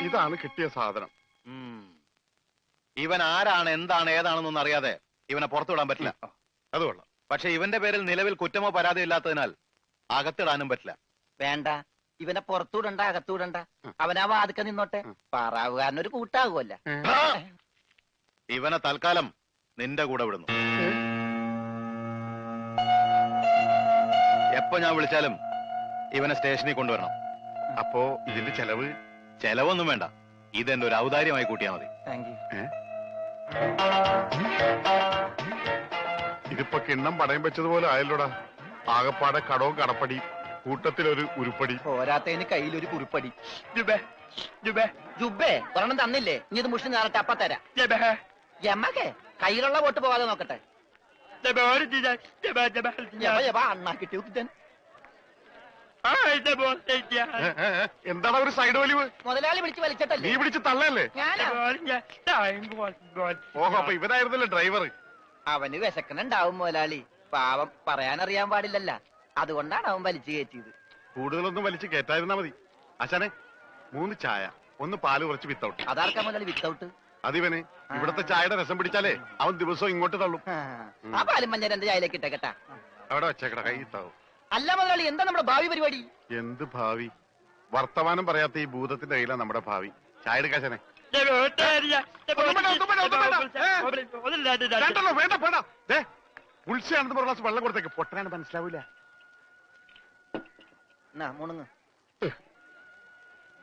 ഇതാണ് കിട്ടിയ സാധനം. ഇവൻ ആരാണ്, എന്താണ്, ഏതാണെന്നൊന്നും അറിയാതെ ഇവനെ പുറത്തുവിടാൻ പറ്റില്ല. അത് കൊള്ളാം. പക്ഷെ ഇവന്റെ പേരിൽ നിലവിൽ കുറ്റമോ പരാതിയോ ഇല്ലാത്തതിനാൽ അകത്തിടാനും പറ്റില്ല. വേണ്ട, ഇവനെ പുറത്തുവിടണ്ട, അകത്തുവിടണ്ട. അവനാ വാതുക്ക നിന്നോട്ടെ. പാറാവുകാരനൊരു കൂട്ടാകുമല്ല. ഇവനെ തൽക്കാലം നിന്റെ കൂടെ വിടുന്നു. എപ്പോ ഞാൻ വിളിച്ചാലും ഇവനെ സ്റ്റേഷനിൽ കൊണ്ടുവരണം. അപ്പോ ഇതിന്റെ ചെലവ്? ചെലവൊന്നും വേണ്ട, ഇതെന്റെ ഒരു ഔദാര്യമായി കൂട്ടിയാൽ മതി. ഇതിപ്പോ കിണ്ണം പടയം വെച്ചതുപോലെ ആയല്ലോടാ. ആകപ്പാടെ കടവും കടപ്പടി, കൂട്ടത്തിലൊരു ഉരുപ്പടി, പോരാത്തതിന് കയ്യിലൊരു കുറിപ്പടി. ജുബേ ഒരെണ്ണം തന്നില്ലേ? ഇനി ഇത് മുഷിന് നേരട്ടെ, അപ്പ തരാം. യമകെ കയ്യിലുള്ള വോട്ട് പോകാതെ നോക്കട്ടെ. അണ്ണാ കിട്ടിയ എന്താണ് ഒരു സൈഡ് വലിവ്? മുതലാളി പിടിച്ച് വലിച്ചിട്ടല്ലേ? നീ പിടിച്ച് തള്ളല്ലേ? ഓഹോ, അപ്പൊ ഇവനായിരുന്നല്ലേ ഡ്രൈവർ? അവന് വിശക്കണുണ്ടാവും മുതലാളി. പാവം, പറയാനറിയാൻ പാടില്ലല്ല. അതുകൊണ്ടാണ് അവൻ വലിച്ചു കയറ്റിയത്. കൂടുതലൊന്നും വലിച്ചു കയറ്റായിരുന്നാ മതി. ആശാനെ, 3 ചായ, 1 പാല്, കുറച്ച് വിത്തൗട്ട്. അതാർക്കാ മുതലാളി വിത്തൗട്ട്? അതിവന് ഇവിടത്തെ ചായയുടെ രസം പിടിച്ചാലേ അവൻ ദിവസവും ഇങ്ങോട്ട് തള്ളും. ആ പാലും മഞ്ഞ 2 ചായയിലേക്ക് ഇട്ടേക്കട്ടാ. അവിടെ വെച്ചേക്കട, കൈ ഇത്താവും. അല്ല മുതലാളി, എന്താ നമ്മുടെ ഭാവി പരിപാടി? എന്ത് ഭാവി? വർത്തമാനം പറയാത്ത ഈ ഭൂതത്തിന്റെ കയ്യിലാണ് നമ്മുടെ ഭാവി. ചായ എടുക്കാശനെ. വേണ്ട വേണ്ട, ഉത്സയാണെന്ന് പറഞ്ഞ വെള്ളം കൊടുത്തേക്ക്. പൊട്ടനാണ്, മനസ്സിലാവൂല.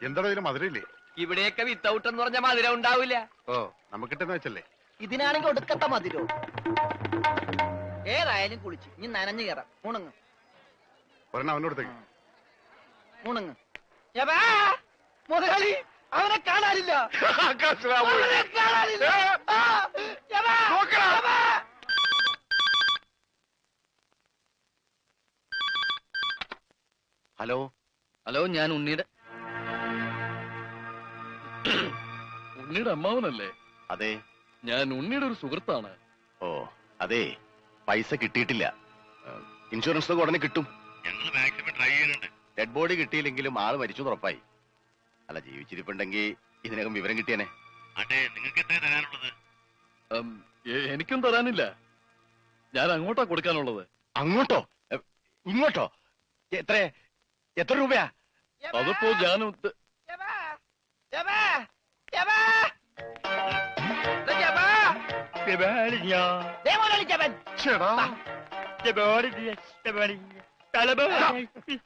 എന്താ ഇതിന് മധുരയില്ലേ? ഇവിടെയൊക്കെ വിത്തൗട്ട് എന്ന് പറഞ്ഞ മധുരം ഉണ്ടാവില്ല. ഓ, നമുക്കിട്ടെന്ന് വെച്ചല്ലേ. ഇതിനാണെങ്കിൽ ഒടുക്കത്ത മധുരോ. ഏതായാലും കുളിച്ച് ഇനി നനഞ്ഞു കയറാം. മുണങ്ങ് ഒരെണ്ണം അവനോടത്തേക്ക്. മുണങ്ങ്. മുതലാളി, അവനെ കാണാനില്ല. ഹലോ ഹലോ, ഞാൻ ഉണ്ണിയുടെ അമ്മാവനല്ലേ? അതെ, ഞാൻ ഉണ്ണിയുടെ ഒരു സുഹൃത്താണ്. ഓ അതെ, പൈസ കിട്ടിയിട്ടില്ല. ഇൻഷുറൻസ് തുക ഉടനെ കിട്ടും. ഞങ്ങൾ മാക്സിമം ട്രൈ ചെയ്യുന്നുണ്ട്. ഡെഡ് ബോഡി കിട്ടിയില്ലെങ്കിലും ആള് മരിച്ചു ഉറപ്പായി. അല്ല, ജീവിച്ചിരിപ്പുണ്ടെങ്കിൽ ഇതിനകം വിവരം കിട്ടിയനെ. അതെ, നിങ്ങൾക്ക് എത്ര തരാനുള്ളത്? എനിക്കും തരാനില്ല. ഞാൻ അങ്ങോട്ടാ കൊടുക്കാനുള്ളത്. അങ്ങോട്ടോ ഇങ്ങോട്ടോ? എത്ര രൂപയാ? അതിപ്പോ ഞാൻ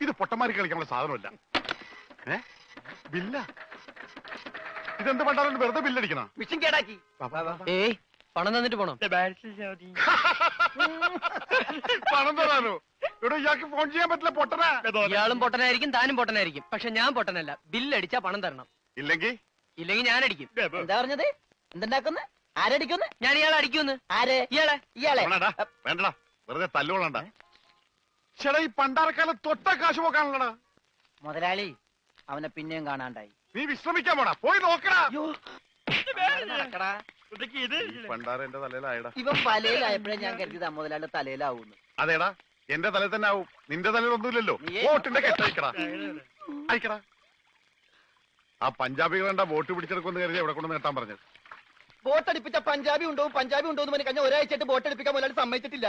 ഇത് പൊട്ടന്മാരി കളിക്കാനുള്ള സാധനമല്ല. ബില്ല ഇതെന്ത് പണ്ടാലും വെറുതെ ബില്ലടിക്കണ? മിഷൻ കേടാക്കി. പണം തന്നിട്ട് പോണം. പണം തരാനോ? ഇവിടെ ഇയാൾക്ക് ഫോൺ ചെയ്യാൻ പറ്റില്ല. പൊട്ടനാ. ഇയാളും പൊട്ടനായിരിക്കും, താനും പൊട്ടനായിരിക്കും. പക്ഷെ ഞാൻ പൊട്ടനല്ല. ബില്ലടിച്ചാ പണം തരണം. ഇല്ലെങ്കിൽ ഞാൻ അടിക്കും. എന്താ പറഞ്ഞത്? എന്തുണ്ടാക്കുന്നു? ആരടിക്കുന്നു? ഞാൻ ഇയാളെ അടിക്കുന്നു. ആരെ? ഇയാളെ. വേണ്ടടാ, വെറുതെ തല്ലുകൊള്ളണ്ട. ചേട്ടാ, ഈ പണ്ടാരക്കാലം തൊട്ട കാശ് പോക്കാണല്ലടാ. മുതലാളി, അവനെ പിന്നെയും കാണാണ്ടായി. നീ വിശ്രമിക്കാൻ പോടാ, പോയി നോക്കടാ. പണ്ടാര എന്റെ തലയിലായടാ. ഇവൻ തലയിലായപ്പോഴേ ഞാൻ കരുതിയത് മുതലാളിയുടെ തലയിലാവൂന്ന്. അതേടാ, എന്റെ തലയിൽ തന്നെ ആവും. നിന്റെ തലയിലൊന്നുമില്ലല്ലോ. വോട്ടിന്റെ കെട്ടയക്കടാ, അയക്കടാ. ആ പഞ്ചാബികൾ എന്താ വോട്ട് പിടിച്ചെടുക്കുമെന്ന് കരുതി എവിടെ കൊണ്ട് നേട്ടാൻ പറഞ്ഞത്? ബോട്ടടിപ്പിച്ച പഞ്ചാബി ഉണ്ടോ എന്ന് പറഞ്ഞ് കഴിഞ്ഞ ഒരാഴ്ചയായിട്ട് ബോട്ടടിപ്പിക്കാൻ മുതലാളി സമ്മതിച്ചിട്ടില്ല.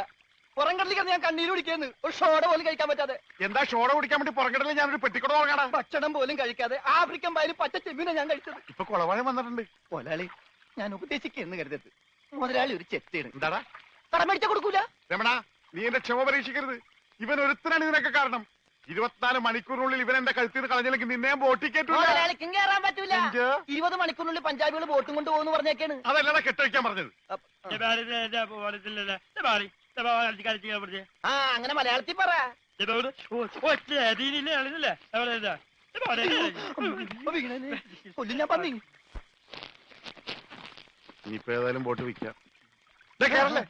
പുറംകടലിൽ ഞാൻ കണ്ണീര് കുടിക്കുന്നു. ഒരു ഷോട പോലും കഴിക്കാൻ പറ്റാതെ. എന്താ ഷോട കുടിക്കാൻ വേണ്ടി പുറംകടലിൽ ഞാനൊരു പെട്ടിക്കുട തുടങ്ങാടാ. ഭക്ഷണം പോലും കഴിക്കാതെ ആഫ്രിക്കൻ പായലും പച്ച ചെമ്മീനെ ഞാൻ കഴിച്ചത്. ഇപ്പൊ കുളവാഴം വന്നിട്ടുണ്ട്. മുതലാളി, ഞാൻ ഉപദേശിക്കുന്നു കരുതരുത്. മുതലാളി ഒരു ചെത്തിയാണ്. എന്താടാ? കടം മേടിച്ച കൊടുക്കൂല. രമണ, നീ എന്റെ ക്ഷമ പരീക്ഷിക്കരുത്. ഇവൻ ഒരുത്തനാണ് ഇതിനൊക്കെ കാരണം. 24 മണിക്കൂറിനുള്ളിൽ ഇവൻ എന്റെ കഴുത്തിൽ നിന്ന് കളഞ്ഞില്ലെങ്കിൽ നിന്നെ ബോട്ടിൽ കയറ്റൂല. മുതലാളിക്കും കയറാൻ പറ്റൂല. 20 മണിക്കൂറിനുള്ളിൽ പഞ്ചാബികൾ ബോട്ടും കൊണ്ട് പോകുന്നു പറഞ്ഞേക്കാണ്. അതല്ലടാ കെട്ടഴിക്കാൻ പറഞ്ഞത്. ആ, അങ്ങനെ മലയാളത്തിൽ പറ. ഇനിയിപ്പോ ഏതായാലും ബോട്ട് വിൽക്കാം. കേറല്ലേ?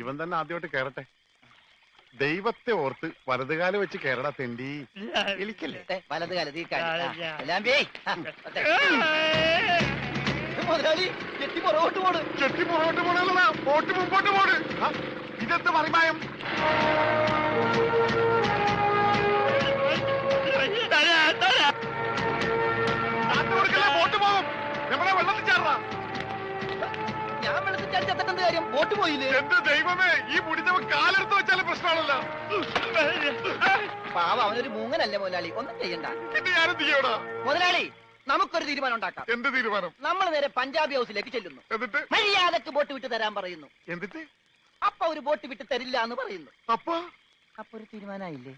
ഇവൻ തന്നെ ആദ്യമായിട്ട് കേറട്ടെ. ദൈവത്തെ ഓർത്ത് വലതുകാലം വെച്ച് കേരള തെണ്ടി. എലിക്കല്ലേ വലതുകാലത്ത് മുതലാളി ചെട്ടി പുറകോട്ട് പോണ്. ചെട്ടി പുറകോട്ട് പോണല്ലടാ, ബോട്ട് മുമ്പോട്ട് പോണ്. ഇതെന്ത് മറിമായം? കൊടുക്കല കാര്യം? ബോട്ട് പോയില്ലേ? എന്റെ ദൈവമേ, ഈ മുടിഞ്ഞവൻ കാലെടുത്ത് വെച്ചാലും പ്രശ്നമാണല്ലോ. പാവ, അവനൊരു മൂങ്ങനല്ലേ മുതലാളി, ഒന്നും ചെയ്യണ്ട. പിന്നെ ഞാനും ചെയ്യോടാ. മുതലാളി, നമുക്കൊരു തീരുമാനം ഉണ്ടാക്കാം. എന്ത് തീരുമാനം? നമ്മൾ നേരെ പഞ്ചാബി ഹൗസിലേക്ക് ചെല്ലുന്നു. എന്നിട്ട് മര്യാദക്ക് ബോട്ട് വിട്ട് തരാൻ പറയുന്നു. എന്നിട്ട് അപ്പൊ ഒരു ബോട്ട് വിട്ട് തരില്ല എന്ന് പറയുന്നു. അപ്പൊ ഒരു തീരുമാനമായില്ലേ?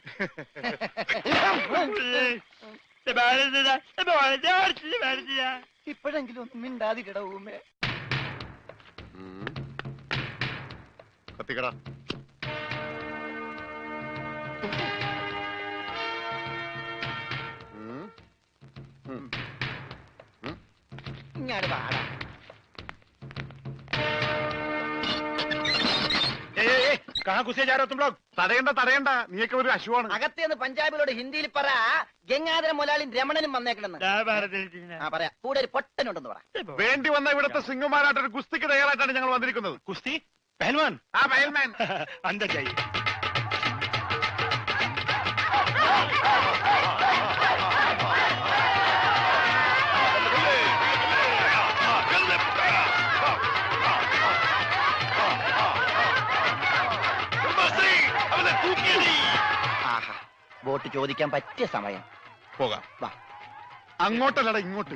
ഇപ്പോഴെങ്കിലും ഒന്നും മിണ്ടാതിരിട ഊമേ. കത്തിക്കടാ. ഇങ്ങാട് പാടാ. തടയണ്ട, നീയൊക്കെ ഒരു അശുവാണ്. അകത്തേന്ന് പഞ്ചാബിലോട് ഹിന്ദിയിൽ പറ, ഗംഗാധര മുതലാളിയും രമണനും വന്നേക്കണെന്ന്. പറയാ, കൂടെ ഒരു പൊട്ടനുണ്ടെന്ന് പറ. വേണ്ടി വന്ന ഇവിടുത്തെ സിംഗമാരായിട്ടൊരു കുസ്തിക്ക് തയ്യാറായിട്ടാണ് ഞങ്ങൾ വന്നിരിക്കുന്നത്. കുസ്തി പഹൽവാൻ ആ പയൽമാൻ അന്തർ ജായി. ബോട്ട് ചോദിക്കാൻ പറ്റിയ സമയം. പോകാം. വാ. അങ്ങോട്ടല്ലടാ, ഇങ്ങോട്ട്.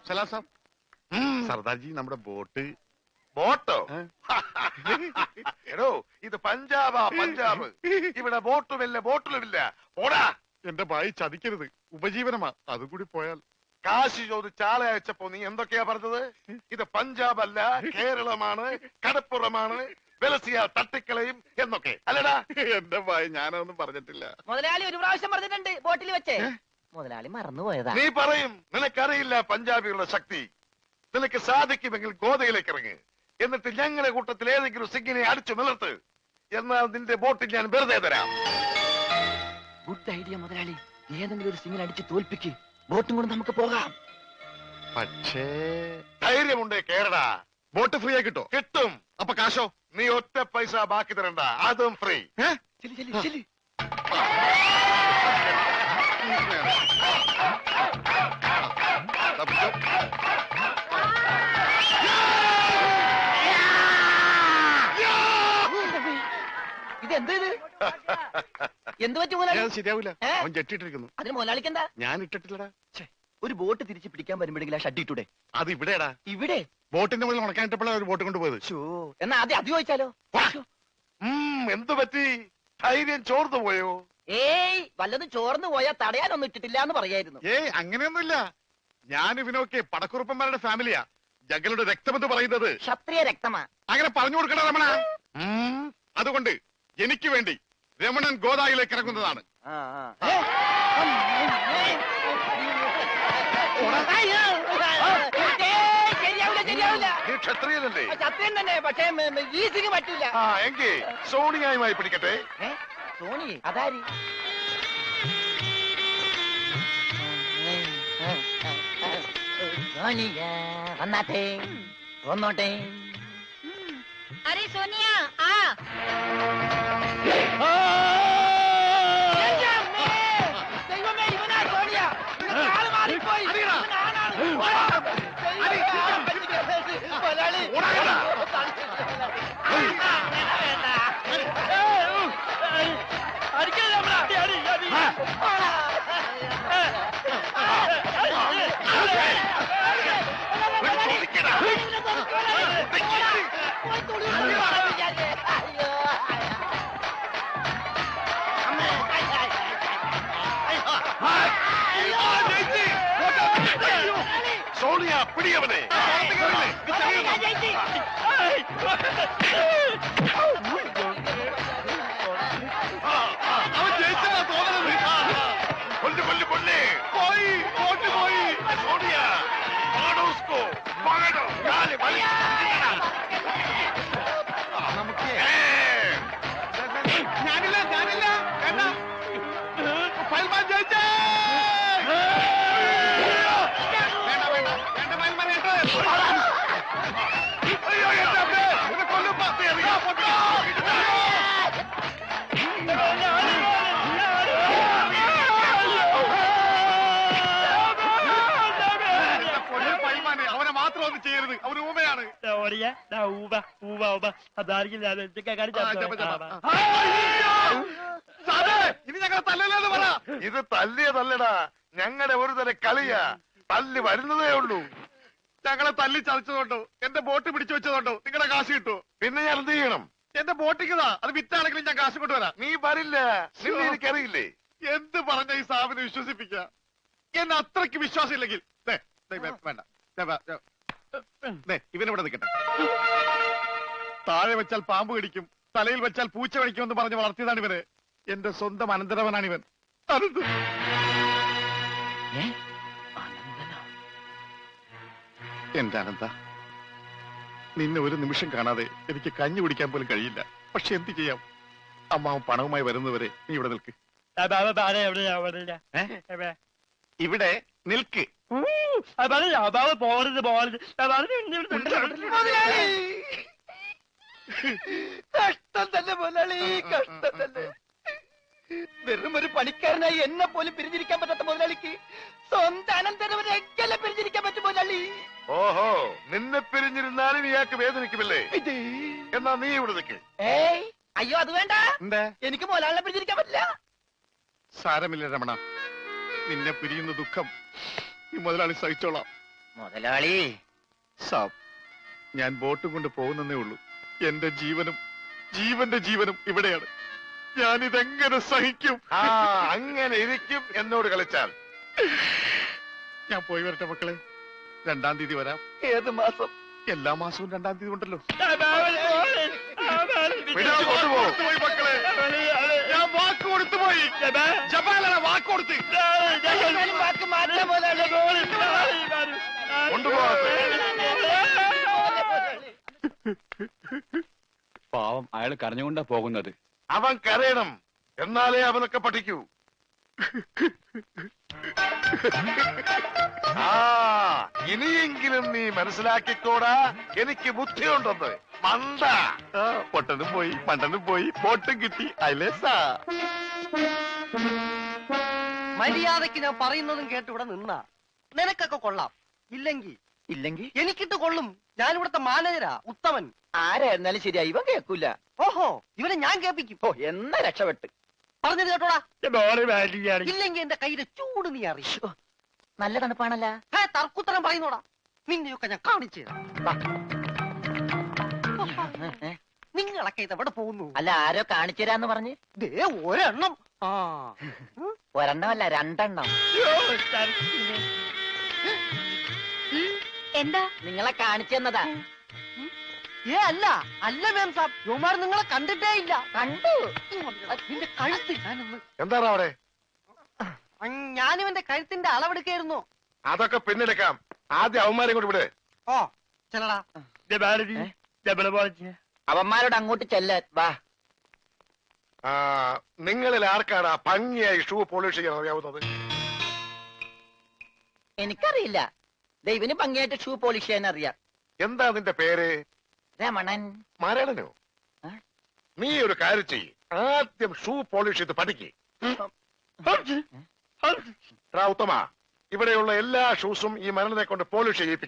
സലാം സാബ്. സർദാർജി, നമ്മുടെ ബോട്ട്. ബോട്ടോ? എടോ, ഇത് പഞ്ചാബാ, പഞ്ചാബ്. ഇവിടെ ബോട്ടുമില്ല, ബോട്ടിലുമില്ല. ഓടാ. എന്റെ ഭായി ചതിക്കരുത്, ഉപജീവനമാ. അതുകൂടി പോയാൽ. കാശ് ചോദിച്ച് ആളെ അയച്ചപ്പോ നീ എന്തൊക്കെയാ പറഞ്ഞത്? ഇത് പഞ്ചാബ് അല്ല, കേരളമാണ്, കടപ്പുറമാണ്, വെലസിയ തട്ടിക്കളയും എന്നൊക്കെ അല്ലടാ. എന്റെ ഭായി, ഞാനൊന്നും പറഞ്ഞിട്ടില്ല. മുതലാളി ഒരു പ്രാവശ്യം പറഞ്ഞിട്ടുണ്ട് ബോട്ടിൽ വെച്ചേ. മുതലാളി മറന്നുപോയതാ. നീ പറയും നിനക്കറിയില്ല പഞ്ചാബികളുടെ ശക്തി. നിനക്ക് സാധിക്കുമെങ്കിൽ ഗോതയിലേക്ക് ഇറങ്ങ്. എന്നിട്ട് ഞങ്ങളുടെ കൂട്ടത്തിൽ ഏതെങ്കിലും സിംഗിനെ അടിച്ചു നിലർത്ത്. എന്നാൽ നിന്റെ ബോട്ടിൽ ഞാൻ വെറുതെ തരാം. ഗുഡ് ഐഡിയ മുതലാളി. ഏതെങ്കിലും ഒരു സിംഗിനെ അടിച്ച് തോൽപ്പിക്ക്. ബോട്ടും കൊണ്ട് നമുക്ക് പോകാം. പക്ഷേ ധൈര്യമുണ്ടേ കേരടാ. ബോട്ട് ഫ്രീ ആയി കിട്ടോ? കിട്ടും. അപ്പൊ കാശോ? നീ ഒറ്റ പൈസ ബാക്കി തരണ്ട, അതും ഫ്രീ. ഇതെന്ത് ഇത്? എന്ത് പറ്റി മുതലാളി? ശരിയാവില്ല, അവൻ ജെട്ടിട്ടിരിക്കുന്നു. അതിന് മുതലാളിക്ക് എന്താ? ഞാൻ ഇട്ടിട്ടില്ലടാ. ഒരു ബോട്ട് തിരിച്ച് പിടിക്കാൻ വരുമ്പോഴെങ്കിലും ആ ഷഡ് ഇട്ടൂടെ? അത് ഇവിടെടാ. ഇവിടെ ബോട്ടിന്റെ മുകളിൽ ഉണക്കാനിട്ടപ്പോഴാണ് ഒരു ബോട്ട് കൊണ്ടുപോയത്. എന്നാ ആദ്യം അത് ചോദിച്ചാലോ? എന്തു പറ്റി? ധൈര്യം ചോർന്നു പോയോ? ഏയ്, വല്ലതും ചോർന്നു പോയാ തടയാനൊന്നും ഇട്ടിട്ടില്ല എന്ന് പറയായിരുന്നു. ഏയ്, അങ്ങനെയൊന്നുമില്ല. ഞാൻ ഇവനൊക്കെ പടക്കുറുപ്പന്മാരുടെ ഫാമിലിയാ. ഞങ്ങളുടെ രക്തമെന്ന് പറയുന്നത് ക്ഷത്രിയ രക്തമാ. അങ്ങനെ പറഞ്ഞു കൊടുക്കണ രമണ. അതുകൊണ്ട് എനിക്ക് വേണ്ടി രമണൻ ഗോദായിലേക്ക് ഇറങ്ങുന്നതാണ്. ശരിയാവില്ല. നീ ക്ഷത്രിയനല്ലേ? സത്യം തന്നെ, പക്ഷേ ഈ സിംഗ് പറ്റില്ല. എങ്കിൽ സോണിയായുമായി പിടിക്കട്ടെ. സോണി അതാരി? സോണിയ വന്നാട്ടെ, വന്നോട്ടെ. अरे सोनिया आ ദൈവമേ, ഇവനാ സോണിയ. കാല് മാറിപ്പോയി. മുതലാളി സോണിയ പിടിയവനെ. അവൻ ജയിച്ചാ തോന്നണത്. കൊല്ലു കൊല്ലു കൊല്ലേ. പോയി, ബോട്ട് പോയി. സോണിയ പാടോ ഉസ്കോ, പാടോ. കാല് വലി. ഞാനില്ല, വേണ്ട. പയൽമാൻ ജയിച്ചേ. വേണ്ട പയൽമാൻ, അയ്യോ, എന്റെ അമ്മേ. ഇത് കൊല്ലും. അവനൊന്നും ചെയ്യരുത്, അവന് ഊമയാണ്. സാറേ, ഇനി ഞങ്ങളെ തല്ലല്ലെന്ന് പറ. ഇത് തല്ലിയതല്ലടാ, ഞങ്ങളുടെ ഒരു തരം കളിയാ. തല്ലി വരുന്നതേ ഉള്ളൂ. ഞങ്ങളെ തല്ലി ചതച്ചതുകൊണ്ടോ എന്റെ ബോട്ട് പിടിച്ചു വെച്ചതുകൊണ്ടോ നിങ്ങളുടെ കാശ് കിട്ടുമോ? പിന്നെ ഞാൻ എന്ത് ചെയ്യണം? എന്റെ ബോട്ടിക്കതാ, അത് വിറ്റാണെങ്കിലും ഞാൻ കാശ് കൊണ്ടുവരാം. നീ വരില്ല, നിന്നെ എനിക്കറിയില്ലേ. എന്ത് പറഞ്ഞ ഈ സാബിനെ വിശ്വസിപ്പിക്ക? എന്നെ അത്രയ്ക്ക് വിശ്വാസം ഇല്ലെങ്കിൽ വേണ്ട, ഇവനിവിടെ നിൽക്കട്ടെ. താഴെ വെച്ചാൽ പാമ്പ് കടിക്കും, തലയിൽ വെച്ചാൽ പൂച്ച കടിക്കുമെന്ന് പറഞ്ഞ് വളർത്തിയതാണ് ഇവര്. എന്റെ സ്വന്തം അനന്തരവനാണ് ഇവൻ. എന്റെ അനന്ത, നിന്നെ ഒരു നിമിഷം കാണാതെ എനിക്ക് കഞ്ഞി കുടിക്കാൻ പോലും കഴിയില്ല. പക്ഷെ എന്ത് ചെയ്യാം, അമ്മാവൻ പണവുമായി വരുന്നവരെ നീ ഇവിടെ നിൽക്ക്. ഇവിടെ നിൽക്ക്. കഷ്ടം തന്നെ മുതലാളി, കഷ്ടം തന്നെ. വെറും ഒരു പണിക്കാരനായി എന്നെ പോലും പിരിഞ്ഞിരിക്കാൻ പറ്റാത്ത മുതലാളിക്ക് സ്വന്തം അനന്തരവനെ എങ്ങനെ പിരിഞ്ഞിരിക്കാൻ പറ്റും മുതലാളി? ഓഹോ, നിന്നെ പിരിഞ്ഞിരുന്നാലും ഇയാൾക്ക് വേദനിക്കുമല്ലേ? എന്നാ നീ ഇവിടെ നിൽക്ക്. ഏയ് അയ്യോ, അത് വേണ്ട. എന്താ? എനിക്ക് മുതലാളിനെ പിരിഞ്ഞിരിക്കാൻ പറ്റില്ല. സാരമില്ല രമണ, നിന്നെ പിരിയുന്ന ദുഃഖം ഈ മുതലാളി സഹിച്ചോളാം. മുതലാളി സാബ്, ഞാൻ ബോട്ടും കൊണ്ട് പോകുന്നേ ഉള്ളൂ. എന്റെ ജീവനും ജീവന്റെ ജീവനും ഇവിടെയാണ്. ഞാനിതെങ്ങനെ സഹിക്കും? ആ, അങ്ങനെ ഇരിക്കും എന്നോട് കളിച്ചാൽ. ഞാൻ പോയി വരട്ടെ മക്കളെ. 2-ാം തീയതി വരാം. ഏത് മാസം? എല്ലാ മാസവും 2-ാം തീയതി ഉണ്ടല്ലോ. വിടാൻ കൊണ്ടുപോ. പോയി മക്കളെ, ഞാൻ വാക്ക് കൊടുത്തു പോയി. ജപാലന വാക്ക് കൊടുത്ത്. വാക്ക് മാറ്റാൻ മുതലാളി. കൊണ്ടുപോകാത്ത പാവം, അയാൾ കരഞ്ഞുകൊണ്ടാ പോകുന്നത്. അവൻ കരയണം, എന്നാലേ അവനൊക്കെ പഠിക്കൂ. ആ, ഇനിയെങ്കിലും നീ മനസ്സിലാക്കിക്കോടാ, എനിക്ക് ബുദ്ധിയുണ്ടെന്ന്. മണ്ട. പൊട്ടനും പോയി, മണ്ടനും പോയി, ബോട്ടും കിട്ടി. അയലേസാ. മര്യാദക്ക് ഞാൻ പറയുന്നതും കേട്ട് ഇവിടെ നിന്നാ നിനക്കൊക്കെ കൊള്ളാം. ഇല്ലെങ്കിൽ എനിക്കിട്ട് കൊള്ളും. ഞാൻ ഇവിടുത്തെ മാനേജരാ, ഉത്തമൻ. ആരായിരുന്നാലും ശരിയാ, ഇവൻ കേൾക്കൂല. ഓഹോ, ഇവനെ ഞാൻ കേൾപ്പിക്കും. ഓ, എന്നാ രക്ഷപ്പെട്ട്. പറഞ്ഞത് കേട്ടോടാ. ഇല്ലെങ്കിൽ എന്റെ കയ്യിലെ ചൂട് നീ അറിയോ? നല്ല തണുപ്പാണല്ല. തർക്കുത്തരം പറയുന്നോടാ. നിന്നെയൊക്കെ ഞാൻ കാണിച്ചു തരാം. നിങ്ങളൊക്കെ ഇതെവിടെ പോകുന്നു? അല്ല, ആരോ കാണിച്ചുതരാന്ന് പറഞ്ഞ്. ദേ ഒരെണ്ണം. ആ, ഒരെണ്ണമല്ല, 2 എന്താ? നിങ്ങളെ കാണിച്ചു തന്നതാ. അല്ല അല്ല മാം സാബ്, യുമാർ നിങ്ങളെ കണ്ടിട്ടേ ഇല്ല. കണ്ടു. നിന്റെ കഴുത്ത് ഞാനൊന്ന്. എന്താണ് അവിടെ? ഞാനിവന്റെ കഴുത്തിന്റെ അളവെടുക്കായിരുന്നു. അതൊക്കെ പിന്നെടുക്കാം. ആദ്യം അവന്മാരെ കൊണ്ട് വിട്. ഓ ചെല്ലടാ. അവന്മാരോട് അങ്ങോട്ട് ചെല്ലാൻ വാ. ആ, നിങ്ങളിൽ ആർക്കാണ് ആ ഭംഗിയായി ഷൂ പോളിഷ് ചെയ്യാൻ അറിയാവുന്നത്? എനിക്കറിയില്ല. ദൈവന് ഭംഗിയായിട്ട് ഷൂ പോളിഷ് ചെയ്യാൻ അറിയാം. എന്താ നിന്റെ പേര്? രമണൻ. മരണനോ? നീ ഒരു കാര്യം ചെയ്യ്, ആദ്യം ഷൂ പോളിഷ് ചെയ്ത് പഠിക്ക്. ഉത്തമ, ഇവിടെയുള്ള എല്ലാ ഷൂസും ഈ മരണനെ കൊണ്ട് പോളിഷ് ചെയ്യിപ്പിക്കും.